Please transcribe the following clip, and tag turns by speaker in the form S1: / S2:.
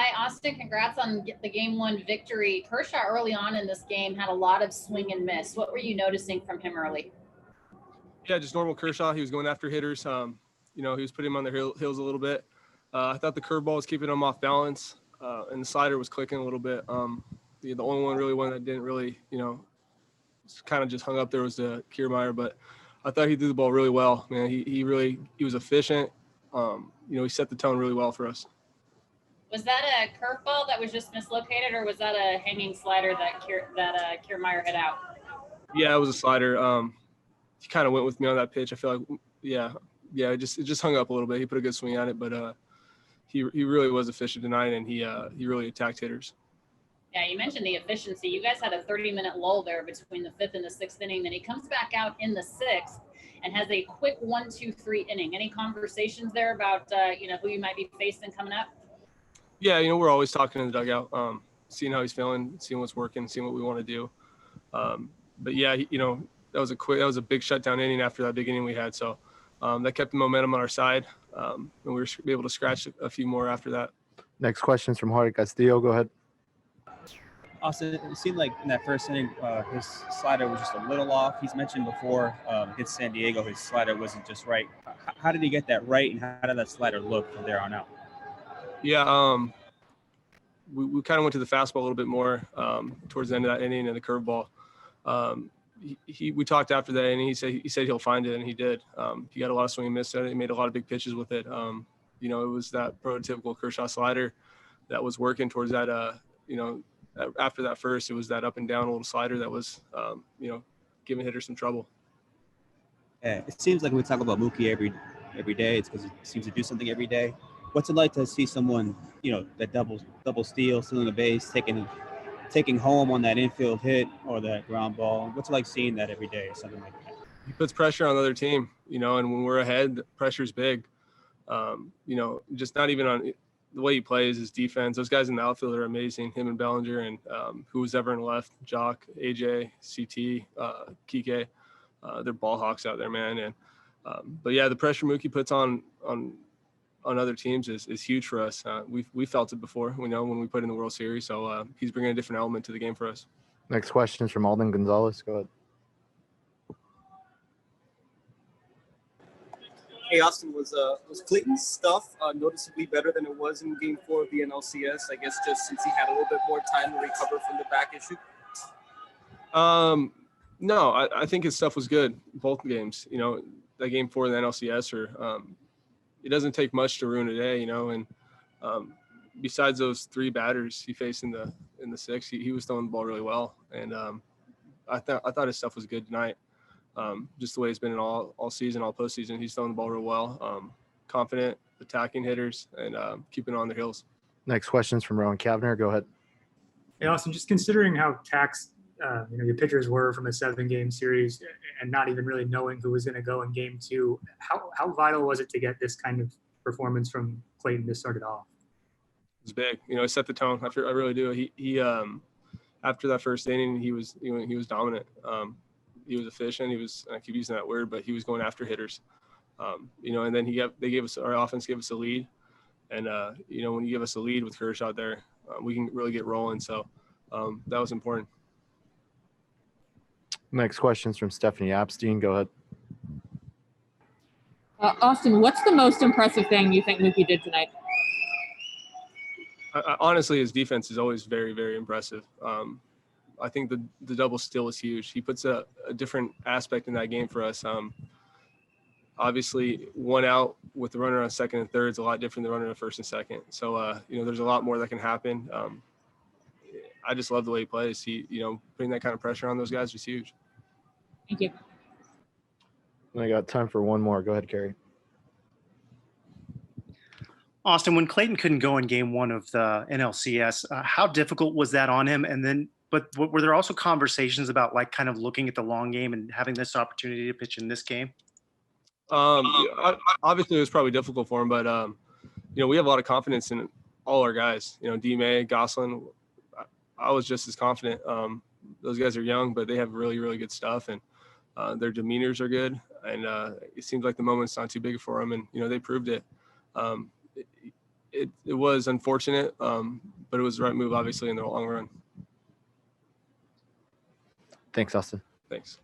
S1: Hi, Austin. Congrats on the game one victory. Kershaw early on in this game had a lot of swing and miss. What were you noticing from him early?
S2: Yeah, just normal Kershaw. He was going after hitters. He was putting him on their heels a little bit. I thought the curveball was keeping him off balance, and the slider was clicking a little bit. The only one that didn't really, kind of just hung up there was the Kiermaier, but I thought he threw the ball really well, man. He was efficient. He set the tone really well for us.
S1: Was that a curveball that was just mislocated, or was that a hanging slider that Kiermaier hit out?
S2: Yeah, it was a slider. He kind of went with me on that pitch. I feel like, it just hung up a little bit. He put a good swing at it, but he really was efficient tonight, and he really attacked hitters.
S1: Yeah, you mentioned the efficiency. You guys had a 30-minute lull there between the fifth and the sixth inning. Then he comes back out in the sixth and has a quick 1-2-3 inning. Any conversations there about who you might be facing coming up?
S2: Yeah, we're always talking in the dugout, seeing how he's feeling, seeing what's working, seeing what we want to do. But yeah, that was a big shutdown inning after that big inning we had. So that kept the momentum on our side, and we were able to scratch a few more after that.
S3: Next question is from Jorge Castillo. Go ahead.
S4: Austin, it seemed like in that first inning, his slider was just a little off. He's mentioned before against San Diego, his slider wasn't just right. How did he get that right, and how did that slider look from there on out?
S2: Yeah, we kind of went to the fastball a little bit more towards the end of that inning, and the curveball. We talked after that inning. He said he'll find it, and he did. He got a lot of swing and miss. He made a lot of big pitches with it. It was that prototypical Kershaw slider that was working towards that. After that first, it was that up and down little slider that was, giving hitters some trouble.
S4: Yeah, it seems like when we talk about Mookie every day, it's because he seems to do something every day. What's it like to see someone, that double steal, stealing a base, taking home on that infield hit or that ground ball? What's it like seeing that every day or something like that?
S2: He puts pressure on the other team, and when we're ahead, the pressure's big. Just not even on the way he plays, his defense. Those guys in the outfield are amazing. Him and Bellinger and who was ever in the left, Jock, AJ, CT, Kike. They're ball hawks out there, man. And but yeah, the pressure Mookie puts on other teams is huge for us. We felt it before, when we put in the World Series. So he's bringing a different element to the game for us.
S3: Next question is from Alden Gonzalez. Go ahead.
S5: Hey, Austin, was Clayton's stuff noticeably better than it was in Game 4 of the NLCS? I guess just since he had a little bit more time to recover from the back issue.
S2: No, I think his stuff was good both games. That Game 4 of the NLCS, it doesn't take much to ruin a day, and besides those three batters he faced in the sixth, he was throwing the ball really well, and I thought his stuff was good tonight. Just the way it's been in all season, all postseason. He's throwing the ball real well, confident, attacking hitters, and keeping on their heels.
S3: Next question is from Rowan Kavner. Go ahead.
S6: Hey, Austin, just considering how taxed your pitchers were from a 7-game series and not even really knowing who was going to go in Game 2, how vital was it to get this kind of performance from Clayton to start it off?
S2: It's big. It set the tone. I really do. He after that first inning, he was dominant. He was efficient. I keep using that word, but he was going after hitters. And then our offense gave us a lead. And, when you give us a lead with Kershaw there, we can really get rolling. So that was important.
S3: Next question is from Stephanie Apstein. Go ahead.
S7: Austin, what's the most impressive thing you think Mookie did tonight?
S2: Honestly, his defense is always very, very impressive. I think the double steal is huge. He puts a different aspect in that game for us. Obviously, one out with the runner on second and third is a lot different than running on first and second. So, there's a lot more that can happen. I just love the way he plays. Putting that kind of pressure on those guys is huge.
S7: Thank you.
S3: I got time for one more. Go ahead, Kerry.
S8: Austin, when Clayton couldn't go in Game 1 of the NLCS, how difficult was that on him? And then, but were there also conversations about kind of looking at the long game and having this opportunity to pitch in this game?
S2: Obviously, it was probably difficult for him, but we have a lot of confidence in all our guys. D-May, Gosselin. I was just as confident. Those guys are young, but they have really, really good stuff, and their demeanors are good. And it seems like the moment's not too big for them, and they proved it. it was unfortunate, but it was the right move, obviously, in the long run.
S3: Thanks, Austin.
S2: Thanks.